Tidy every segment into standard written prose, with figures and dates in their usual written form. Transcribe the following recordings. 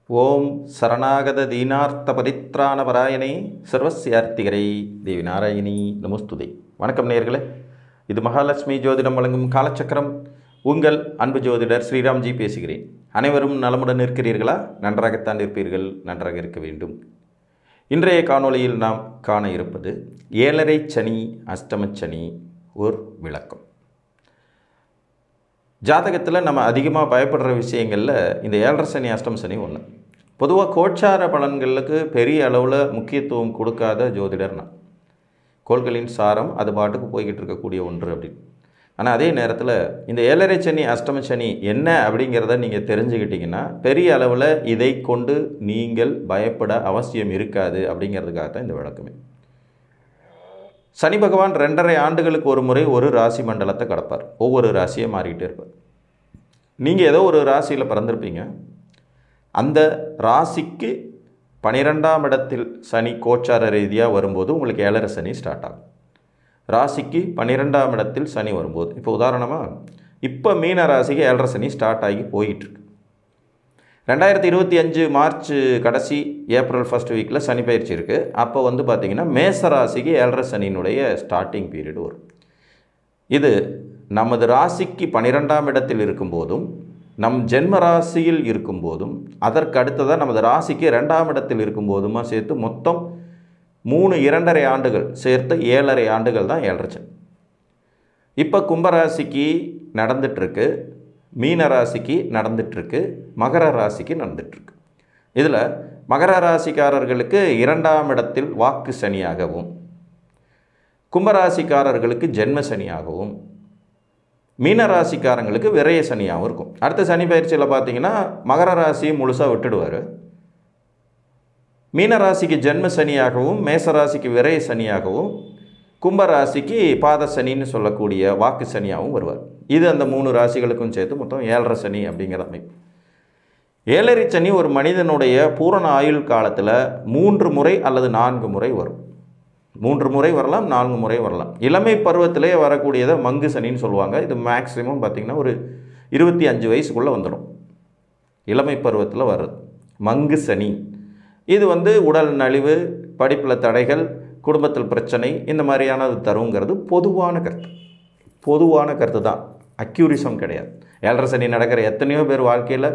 ஓம் சரணாகத தீனார்த்த பரித்ராண பராயணே சர்வசியார்த்திகரை தேவி நாராயணி நமஸ்துதே. வணக்கம் நேயர்களே, இது மகாலட்சுமி ஜோதிடம் வழங்கும் காலச்சக்கரம். உங்கள் அன்பு ஜோதிடர் ஸ்ரீராம்ஜி பேசுகிறேன். அனைவரும் நலமுடன் இருக்கிறீர்களா? நன்றாகத்தான் இருப்பீர்கள், நன்றாக இருக்க வேண்டும். இன்றைய காணொளியில் நாம் காண இருப்பது 7.5 சனி அஷ்டமச்சனி ஒரு விளக்கம். ஜாதகத்தில் நம்ம அதிகமாக பயப்படுற விஷயங்களில் இந்த 7.5 சனி அஷ்டம சனி ஒன்று. பொதுவாக கோச்சார பலன்களுக்கு பெரிய அளவில் முக்கியத்துவம் கொடுக்காத ஜோதிடர் நான். கோள்களின் சாரம் அது பாட்டுக்கு போய்கிட்டு இருக்கக்கூடிய ஒன்று அப்படின்னு. ஆனால் அதே நேரத்தில் இந்த 7.5 சனி அஷ்டம சனி என்ன அப்படிங்கிறத நீங்கள் தெரிஞ்சுக்கிட்டிங்கன்னா பெரிய அளவில் இதை கொண்டு நீங்கள் பயப்பட அவசியம் இருக்காது அப்படிங்கிறதுக்காக தான் இந்த விளக்கமே. சனி பகவான் 2.5 ஆண்டுகளுக்கு ஒரு முறை ஒரு ராசி மண்டலத்தை கடப்பார். ஒவ்வொரு ராசியை மாறிக்கிட்டே இருப்பார். நீங்கள் ஏதோ ஒரு ராசியில் பிறந்திருப்பீங்க. அந்த ராசிக்கு 12ஆம் இடத்தில் சனி கோச்சார ரீதியாக வரும்போது உங்களுக்கு 7.5 சனி ஸ்டார்ட் ஆகும். ராசிக்கு 12ஆம் இடத்தில் சனி வரும்போது, இப்போ உதாரணமாக இப்போ மீன ராசிக்கு 7.5 சனி ஸ்டார்ட் ஆகி போயிட்டுருக்கு. 2025 மார்ச் கடைசி ஏப்ரல் ஃபர்ஸ்ட் வீக்கில் சனி பயிற்சி இருக்குது. அப்போ பார்த்திங்கன்னா மேச ராசிக்கு 7.5 சனியினுடைய ஸ்டார்டிங் பீரியட் வரும். இது நமது ராசிக்கு 12ஆம் இடத்தில் இருக்கும்போதும் நம் ஜென்ம ராசியில் இருக்கும்போதும் அதற்கு அடுத்ததாக நமது ராசிக்கு 2ஆம் இடத்தில் இருக்கும்போதுமா சேர்த்து மொத்தம் 2.5 ஆண்டுகள் சேர்த்து 7.5 ஆண்டுகள் தான் 7.5 சனி. இப்போ கும்பராசிக்கு நடந்துகிட்ருக்கு, மீன ராசிக்கு நடந்துகிட்ருக்கு, மகர ராசிக்கு நடந்துகிட்ருக்கு. இதில் மகர ராசிக்காரர்களுக்கு 2ஆம் இடத்தில் வாக்கு சனியாகவும், கும்பராசிக்காரர்களுக்கு ஜென்ம சனியாகவும், மீன ராசிக்காரங்களுக்கு விரய சனியாகவும் இருக்கும். அடுத்த சனி பயிற்சியில் பார்த்தீங்கன்னா மகர ராசியை முழுசாக விட்டுடுவார். மீன ராசிக்கு ஜென்ம சனியாகவும், மேசராசிக்கு விரய சனியாகவும், கும்பராசிக்கு பாத சனின்னு சொல்லக்கூடிய வாக்கு சனியாகவும் வருவார். இது அந்த 3 ராசிகளுக்கும் சேர்த்து மொத்தம் 7.5 சனி அப்படிங்கிற அமைப்பு. 7.5 சனி ஒரு மனிதனுடைய பூரண ஆயுள் காலத்தில் 3 முறை அல்லது 4 முறை வரும். 3 முறை வரலாம், 4 முறை வரலாம். இளமை பருவத்திலே வரக்கூடியதை மங்கு சனின்னு சொல்லுவாங்க. இது மேக்ஸிமம் பார்த்திங்கன்னா ஒரு 25 வயசுக்குள்ளே வந்துடும். இளமை பருவத்தில் வர்றது மங்கு சனி. இது உடல் நலிவு, படிப்பில் தடைகள், குடும்பத்தில் பிரச்சனை, இந்த மாதிரியானது தருங்கிறது பொதுவான கருத்து தான். அக்யூரிசம் கிடையாது. 7.5 சனி நடக்கிற எத்தனையோ பேர் வாழ்க்கையில்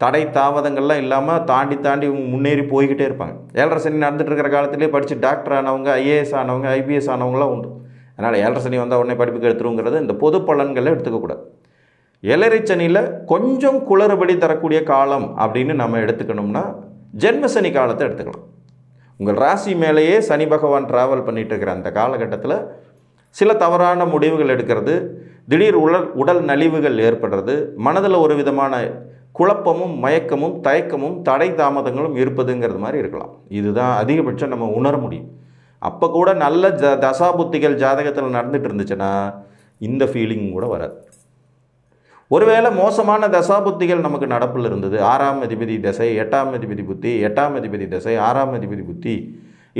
தடை தாமதங்கள்லாம் இல்லாமல் தாண்டி முன்னேறி போய்கிட்டே இருப்பாங்க. 7.5 சனி நடந்துட்டு இருக்கிற காலத்திலே படித்து டாக்டர் ஆனவங்க, ஐஏஎஸ் ஆனவங்க, ஐபிஎஸ் ஆனவங்களாம் உண்டு. அதனால் 7.5 சனி வந்தால் உடனே படிப்புக்கு எடுத்துருங்கிறது இந்த பொது பலன்களை எடுத்துக்கக்கூடாது. 7.5 சனியில் கொஞ்சம் குளறுபடி தரக்கூடிய காலம் அப்படின்னு நம்ம எடுத்துக்கணும்னா ஜென்ம சனி காலத்தை எடுத்துக்கலாம். உங்கள் ராசி மேலேயே சனி பகவான் ட்ராவல் பண்ணிகிட்டு இருக்கிற அந்த காலகட்டத்தில் சில தவறான முடிவுகள் எடுக்கிறது, திடீர் உடல் நலிவுகள் ஏற்படுறது, மனதில் ஒரு விதமான குழப்பமும் மயக்கமும் தயக்கமும் தடை தாமதங்களும் இருப்பதுங்கிறது மாதிரி இருக்கலாம். இதுதான் அதிகபட்சம் நம்ம உணர முடியும். அப்போ கூட நல்ல தசாபுத்திகள் ஜாதகத்தில் நடந்துகிட்டு இருந்துச்சுன்னா இந்த ஃபீலிங் கூட வராது. ஒருவேளை மோசமான தசாபுத்திகள் நமக்கு நடப்பில் இருந்தது, 6ஆம் அதிபதி தசை, 8ஆம் அதிபதி புத்தி, 8ஆம் அதிபதி தசை, 6ஆம் அதிபதி புத்தி,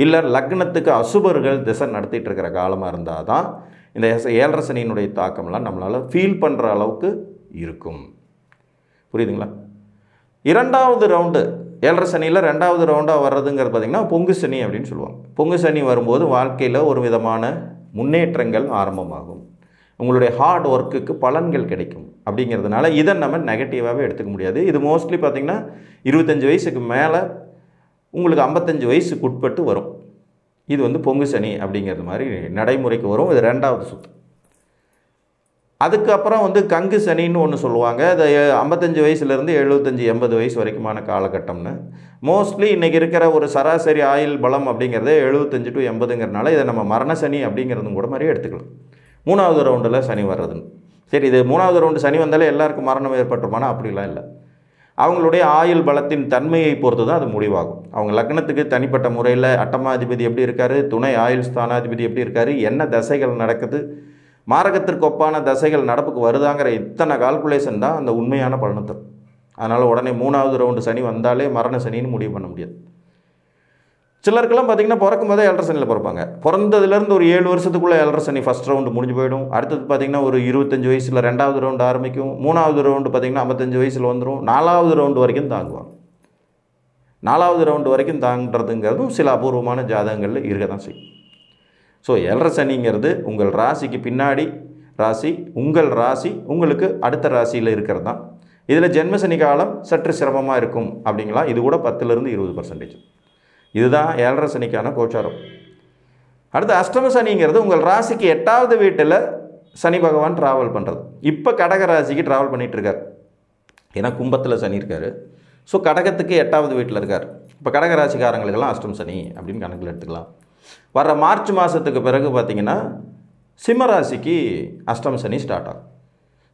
இல்லை லக்னத்துக்கு அசுபர்கள் திசை நடத்திட்டு இருக்கிற காலமாக இருந்தால் தான் இந்த 7.5 சனியினுடைய தாக்கம்லாம் நம்மளால் ஃபீல் பண்ணுற அளவுக்கு இருக்கும். புரியுதுங்களா? 2வது ரவுண்டு 7.5 சனியில் 2வது ரவுண்டாக வர்றதுங்கிறது பார்த்திங்கன்னா பொங்கு சனி அப்படின்னு சொல்லுவாங்க. பொங்கு சனி வரும்போது வாழ்க்கையில் ஒரு விதமான முன்னேற்றங்கள் ஆரம்பமாகும். உங்களுடைய ஹார்ட் ஒர்க்குக்கு பலன்கள் கிடைக்கும். அப்படிங்கிறதுனால இதை நம்ம நெகட்டிவாகவே எடுத்துக்க முடியாது. இது மோஸ்ட்லி பார்த்திங்கன்னா 25 வயசுக்கு மேலே உங்களுக்கு 55 வயசுக்கு உட்பட்டு வரும். இது பொங்கு சனி அப்படிங்கிறது மாதிரி நடைமுறைக்கு வரும். இது 2வது சுற்று. அதுக்கப்புறம் கங்கு சனின்னு ஒன்று சொல்லுவாங்க. அது 55 வயசுலேருந்து 75-80 வயசு வரைக்குமான காலகட்டம்னு. மோஸ்ட்லி இன்றைக்கி இருக்கிற ஒரு சராசரி ஆயுள் பலம் அப்படிங்கிறது 75 to 80ங்கிறதுனால இதை நம்ம மரண சனி அப்படிங்கிறதும் கூட மாதிரி எடுத்துக்கலாம். 3வது ரவுண்டில் சனி வர்றதுன்னு. சரி, இது 3வது ரவுண்டு சனி வந்தாலே எல்லாருக்கும் மரணம் ஏற்பட்டுருமானா அப்படிலாம் இல்லை. அவங்களுடைய ஆயுள் பலத்தின் தன்மையை பொறுத்து தான் அது முடிவாகும். அவங்க லக்னத்துக்கு தனிப்பட்ட முறையில் அட்டமாதிபதி எப்படி இருக்கார், துணை ஆயுள் ஸ்தானாதிபதி எப்படி இருக்கார், என்ன தசைகள் நடக்குது, மாரகத்திற்கு ஒப்பான தசைகள் நடப்புக்கு வருதாங்கிற இத்தனை கால்குலேஷன் தான் அந்த உண்மையான பலனை தரும். அதனால் உடனே 3வது ரவுண்டு சனி வந்தாலே மரண சனின்னு முடிவு பண்ண முடியாது. சிலருக்கெல்லாம் பார்த்திங்கன்னா பிறக்கும் போதே 7.5 சனியில் பிறப்பாங்க. பிறந்ததுலேருந்து ஒரு 7 வருஷத்துக்குள்ளே 7.5 சனி ஃபஸ்ட் ரவுண்டு முடிஞ்சு போயிடும். அடுத்தது பார்த்திங்கன்னா ஒரு 25 வயசில் 2வது ரவுண்டு ஆரம்பிக்கும். 3வது ரவுண்டு பார்த்திங்கன்னா 55 வயசில் வந்துடும். 4வது ரவுண்டு வரைக்கும் தாங்குவாங்க. 4வது ரவுண்டு வரைக்கும் தாங்கிறதுங்கிறதும் சில அபூர்வமான ஜாதகங்களில் இருக்க தான் செய்யும். ஸோ 7.5 சனிங்கிறது உங்கள் ராசிக்கு பின்னாடி ராசி, உங்கள் ராசி உங்களுக்கு அடுத்த ராசியில் இருக்கிறது தான். இதில் ஜென்மசனி காலம் சற்று சிரமமாக இருக்கும் அப்படிங்களா, இது கூட 10லேருந்து 20%. இதுதான் 7.5 சனிக்கான கோச்சாரம். அடுத்து அஷ்டம சனிங்கிறது உங்கள் ராசிக்கு 8வது வீட்டில் சனி பகவான் ட்ராவல் பண்ணுறது. இப்போ கடக ராசிக்கு ட்ராவல் பண்ணிகிட்ருக்கார், ஏன்னா கும்பத்தில் சனி இருக்கார். ஸோ கடகத்துக்கு 8வது வீட்டில் இருக்கார். இப்போ கடக ராசிக்காரங்களுக்கெல்லாம் அஷ்டம சனி அப்படின்னு கணக்கில் எடுத்துக்கலாம். வர மார்ச் மாதத்துக்கு பிறகு பார்த்திங்கன்னா சிம்மராசிக்கு அஷ்டம சனி ஸ்டார்ட் ஆகும்.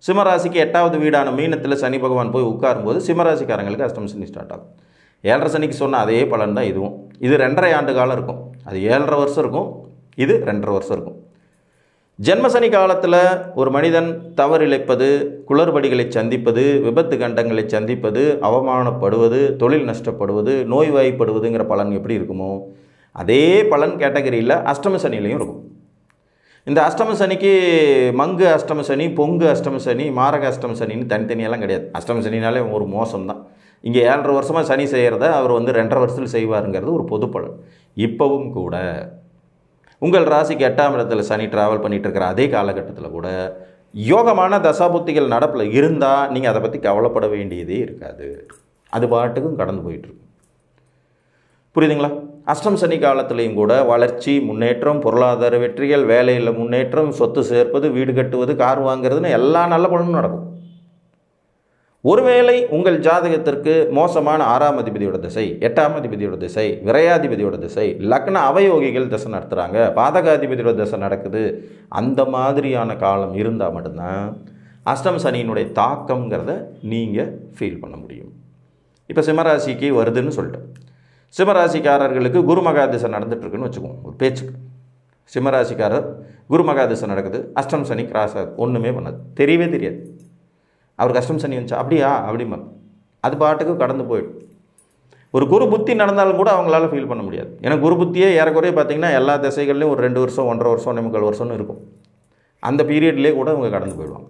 சிம்மராசிக்கு 8வது வீடான மீனத்தில் சனி பகவான் போய் உட்காரும்போது சிம்மராசிக்காரங்களுக்கு அஷ்டம சனி ஸ்டார்ட் ஆகும். 7.5 சனிக்கு சொன்ன அதே பலன் தான் இதுவும். இது 2.5 ஆண்டு காலம் இருக்கும், அது 7.5 வருஷம் இருக்கும், இது 2.5 வருஷம் இருக்கும். ஜென்மசனி காலத்தில் ஒரு மனிதன் தவறிழைப்பது, குளறுபடிகளை சந்திப்பது, விபத்து கண்டங்களை சந்திப்பது, அவமானப்படுவது, தொழில் நஷ்டப்படுவது, நோய்வாய்ப்படுவதுங்கிற பலன் எப்படி இருக்குமோ அதே பலன் கேட்டகரியில் அஷ்டம சனிலையும் இருக்கும். இந்த அஷ்டம சனிக்கு மங்கு அஷ்டம சனி, பொங்கு அஷ்டம சனி, மாரக அஷ்டம சனின்னு தனித்தனியெல்லாம் கிடையாது. அஷ்டம சனினாலே ஒரு மோசம்தான். இங்கே 7.5 வருஷமாக சனி செய்கிறத அவர் 2.5 வருஷத்தில் செய்வாருங்கிறது ஒரு பொது பலன். இப்போவும் கூட உங்கள் ராசிக்கு 8ஆம் இடத்துல சனி ட்ராவல் பண்ணிகிட்டு இருக்கிற அதே காலகட்டத்தில் கூட யோகமான தசாபுத்திகள் நடப்பில் இருந்தால் நீங்கள் அதை பற்றி கவலைப்பட வேண்டியதே இருக்காது, அது பாட்டுக்கும் கடந்து போயிட்டுருக்கும். புரியுதுங்களா? அஷ்டம சனி காலத்துலேயும் கூட வளர்ச்சி, முன்னேற்றம், பொருளாதார வெற்றிகள், வேலையில் முன்னேற்றம், சொத்து சேர்ப்பது, வீடு கட்டுவது, கார் வாங்கிறதுன்னு எல்லா நல்ல பலனும் நடக்கும். ஒருவேளை உங்கள் ஜாதகத்திற்கு மோசமான 6ஆம் அதிபதியோட திசை, 8ஆம் அதிபதியோட திசை, விரையாதிபதியோட திசை, லக்ன அவயோகிகள் திசை நடத்துகிறாங்க, பாதகாதிபதியோட திசை நடக்குது, அந்த மாதிரியான காலம் இருந்தால் மட்டும்தான் அஷ்டம சனியினுடைய தாக்கங்கிறத நீங்கள் ஃபீல் பண்ண முடியும். இப்போ சிம்மராசிக்கு வருதுன்னு சொல்லிட்டு, சிம்மராசிக்காரர்களுக்கு குரு மகாதிசை நடந்துகிட்ருக்குன்னு வச்சுக்குவோம் ஒரு பேச்சுக்கு. சிம்மராசிக்காரர் குரு மகாதிசை நடக்குது, அஷ்டம சனி கிராஸ் ஆகுது, ஒன்றுமே பண்ணாது, தெரியவே தெரியாது. அவருக்கு அஷ்டம சனி வந்துச்சா, அப்படியா அப்படிமா, அது பாட்டுக்கு கடந்து போயிடும். ஒரு குரு புத்தி நடந்தாலும் கூட அவங்களால ஃபீல் பண்ண முடியாது. ஏன்னா குரு புத்தியே ஏறக்குறைய பார்த்திங்கன்னா எல்லா திசைகள்லையும் ஒரு 2 வருஷம், 1.5 வருஷம், 1.25 வருஷம்னு இருக்கும். அந்த பீரியட்லேயே கூட அவங்க கடந்து போயிடுவாங்க.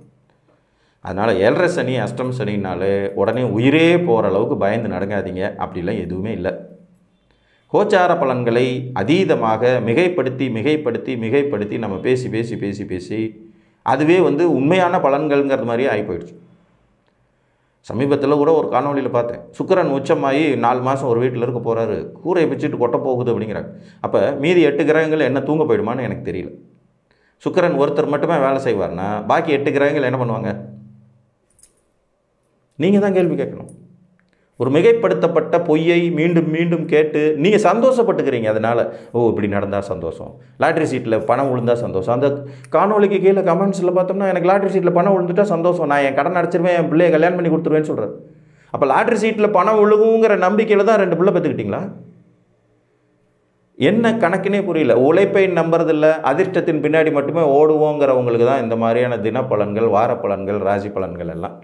அதனால் 7.5 சனி அஷ்டம சனினாலே உடனே உயிரே போகிற அளவுக்கு பயந்து நடுங்காதீங்க, அப்படிலாம் எதுவுமே இல்லை. கோச்சார பலன்களை அதீதமாக மிகைப்படுத்தி மிகைப்படுத்தி மிகைப்படுத்தி நம்ம பேசி பேசி பேசி பேசி அதுவே உண்மையான பலன்கள்ங்கிறது மாதிரியே ஆகி போயிடுச்சு. சமீபத்தில் கூட ஒரு காணொலியில் பார்த்தேன், சுக்கிரன் உச்சமாகி 4 மாதம் ஒரு வீட்டில் இருக்க போகிறாரு, கூரையை பிச்சுட்டு கொட்ட போகுது அப்படிங்கிறாங்க. அப்போ மீதி 8 கிரகங்கள் என்ன தூங்க போயிடுமான்னு எனக்கு தெரியல. சுக்கிரன் ஒருத்தர் மட்டுமே வேலை செய்வார்னா பாக்கி 8 கிரகங்கள் என்ன பண்ணுவாங்க? நீங்கள் தான் கேள்வி கேட்கணும். ஒரு மிகைப்படுத்தப்பட்ட பொய்யை மீண்டும் மீண்டும் கேட்டு நீங்கள் சந்தோஷப்பட்டுக்கிறீங்க. அதனால் இப்படி நடந்தால் சந்தோஷம், லாட்ரி சீட்டில் பணம் விழுந்தால் சந்தோஷம். அந்த காணொலிக்கு கீழே கமெண்ட்ஸில் பார்த்தோம்னா எனக்கு லாட்ரி சீட்டில் பணம் விழுந்துட்டா சந்தோஷம், நான் என் கடன் அடைச்சிருவேன், என் பிள்ளையை கல்யாணம் பண்ணி கொடுத்துருவேன்னு சொல்கிறார். அப்போ லாட்ரி சீட்டில் பணம் விழுகுங்கிற நம்பிக்கையில் தான் 2 பிள்ளை பெற்றுக்கிட்டீங்களா? என்ன கணக்குனே புரியல. உழைப்பை நம்புறதில்ல, அதிர்ஷ்டத்தின் பின்னாடி மட்டுமே ஓடுவோங்கிறவங்களுக்கு தான் இந்த மாதிரியான தினப்பலன்கள், வார பலன்கள், ராசி பலன்கள் எல்லாம்.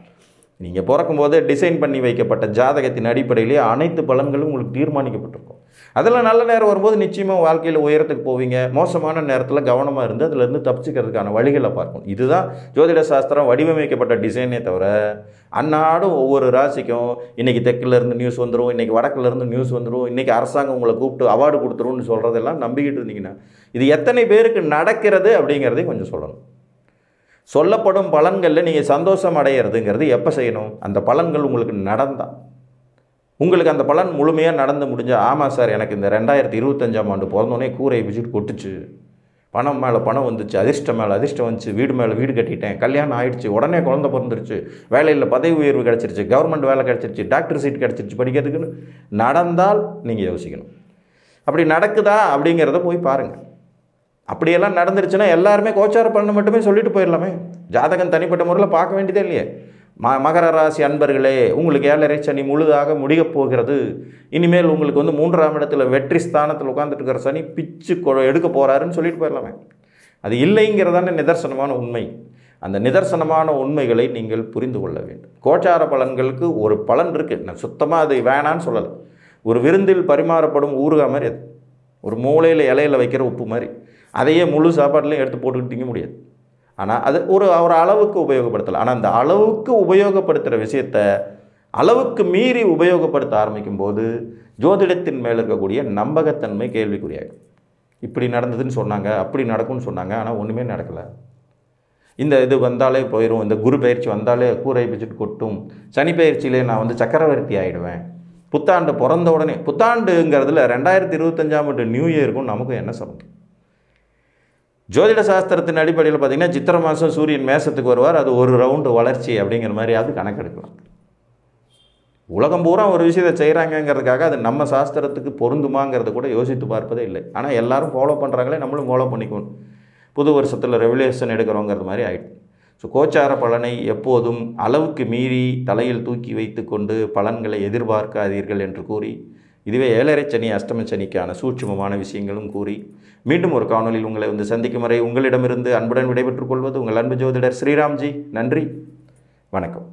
நீங்கள் பிறக்கும்போது டிசைன் பண்ணி வைக்கப்பட்ட ஜாதகத்தின் அடிப்படையிலே அனைத்து பலன்களும் உங்களுக்கு தீர்மானிக்கப்பட்டிருக்கும். அதில் நல்ல நேரம் வரும்போது நிச்சயமாக வாழ்க்கையில் உயரத்துக்கு போவீங்க. மோசமான நேரத்தில் கவனமாக இருந்து அதிலேருந்து தப்பிச்சுக்கிறதுக்கான வழிகளை பார்க்கணும். இதுதான் ஜோதிட சாஸ்திரம் வடிவமைக்கப்பட்ட டிசைனே தவிர அன்னாடும் ஒவ்வொரு ராசிக்கும் இன்றைக்கி தெற்குலேருந்து நியூஸ் வந்துடும், இன்றைக்கி வடக்குலேருந்து நியூஸ் வந்துடும், இன்றைக்கி அரசாங்கம் உங்களை கூப்பிட்டு அவார்டு கொடுத்துருன்னு சொல்கிறதெல்லாம் நம்பிக்கிட்டு இருந்தீங்கன்னா இது எத்தனை பேருக்கு நடக்கிறது அப்படிங்கிறதையும் கொஞ்சம் சொல்லணும். சொல்லப்படும் பலன்களில் நீங்கள் சந்தோஷம் அடையிறதுங்கிறது எப்போ செய்யணும்? அந்த பலன்கள் உங்களுக்கு நடந்தால். உங்களுக்கு அந்த பலன் முழுமையாக நடந்து முடிஞ்சால், ஆமாம் சார் எனக்கு இந்த 2025ஆம் ஆண்டு பிறந்தோடனே கூரையை பிடிச்சிட்டு கொட்டுச்சு, பணம் மேலே பணம் வந்துச்சு, அதிர்ஷ்டம் மேலே அதிர்ஷ்டம் வந்துச்சு, வீடு மேலே வீடு கட்டிட்டேன், கல்யாணம் ஆகிடுச்சு, உடனே குழந்தை பிறந்துருச்சு, வேலையில் பதவி உயர்வு கிடச்சிருச்சு, கவர்மெண்ட் வேலை கிடச்சிருச்சு, டாக்டர் சீட் கிடச்சிருச்சு படிக்கிறதுக்குன்னு நடந்தால் நீங்கள் யோசிக்கணும். அப்படி நடக்குதா அப்படிங்கிறத போய் பாருங்கள். அப்படியெல்லாம் நடந்துருச்சுன்னா எல்லாருமே கோச்சார பலனை மட்டுமே சொல்லிட்டு போயிடலாமே. ஜாதகம் தனிப்பட்ட முறையில் பார்க்க வேண்டியதே இல்லையே. மகர ராசி அன்பர்களே, உங்களுக்கு 7.5 சனி முழுதாக முடியப் போகிறது. இனிமேல் உங்களுக்கு 3ஆம் இடத்துல வெற்றி ஸ்தானத்தில் உட்காந்துட்டு இருக்கிற சனி பிச்சு எடுக்க போகிறாருன்னு சொல்லிட்டு போயிடலாமே. அது இல்லைங்கிறதான நிதர்சனமான உண்மை. அந்த நிதர்சனமான உண்மைகளை நீங்கள் புரிந்து கொள்ள வேண்டும். கோச்சார பலன்களுக்கு ஒரு பலன் இருக்குது, நான் சுத்தமாக அது வேணான்னு சொல்லலை. ஒரு விருந்தில் பரிமாறப்படும் ஊறுகாய் மாதிரி அது, ஒரு மூலையில் இலையில் வைக்கிற உப்பு மாதிரி. அதையே முழு சாப்பாட்டிலையும் எடுத்து போட்டுக்கிட்டு திங்க முடியாது. ஆனால் அது ஒரு அளவுக்கு உபயோகப்படுத்தலாம். ஆனால் அந்த அளவுக்கு உபயோகப்படுத்துகிற விஷயத்தை அளவுக்கு மீறி உபயோகப்படுத்த ஆரம்பிக்கும் போது ஜோதிடத்தின் மேல் இருக்கக்கூடிய நம்பகத்தன்மை கேள்விக்குறியாகும். இப்படி நடந்ததுன்னு சொன்னாங்க, அப்படி நடக்கும்னு சொன்னாங்க, ஆனால் ஒன்றுமே நடக்கலை. இந்த இது வந்தாலே போயிடும், இந்த குரு பயிற்சி வந்தாலே கூரை பிச்சுட்டு கொட்டும், சனி பயிற்சியிலே நான் சக்கரவர்த்தி ஆகிடுவேன், புத்தாண்டு பிறந்த உடனே புத்தாண்டுங்கிறதுல 2025 நியூ இயருக்கும் நமக்கும் என்ன சம்பந்தம்? ஜோதிட சாஸ்திரத்தின் அடிப்படையில் பார்த்திங்கன்னா சித்திரை மாதம் சூரியன் மேசத்துக்கு வருவார், அது ஒரு ரவுண்டு வளர்ச்சி அப்படிங்கிற மாதிரியாவது கணக்கெடுக்கலாம். உலகம் பூரா ஒரு விஷயத்தை செய்கிறாங்கங்கிறதுக்காக அது நம்ம சாஸ்திரத்துக்கு பொருந்துமாங்கிறத கூட யோசித்து பார்ப்பதே இல்லை. ஆனால் எல்லாரும் ஃபாலோ பண்ணுறாங்களே, நம்மளும் ஃபாலோ பண்ணிக்கணும். புது வருஷத்தில் ரெவல்யூஷன் எடுக்கிறோங்கிறது மாதிரி ஆகிடுது. ஸோ கோச்சார பலனை எப்போதும் அளவுக்கு மீறி தலையில் தூக்கி வைத்து கொண்டு பலன்களை எதிர்பார்க்காதீர்கள் என்று கூறி, இதுவே 7.5 சனி அஷ்டம சனிக்கான சூட்சுமமான விஷயங்களும் கூறி, மீண்டும் ஒரு காணொலியில் உங்களை சந்திக்கும் வரை உங்களிடமிருந்து அன்புடன் விடைபெற்றுக் கொள்வது உங்கள் அன்பு ஜோதிடர் ஸ்ரீராம்ஜி. நன்றி, வணக்கம்.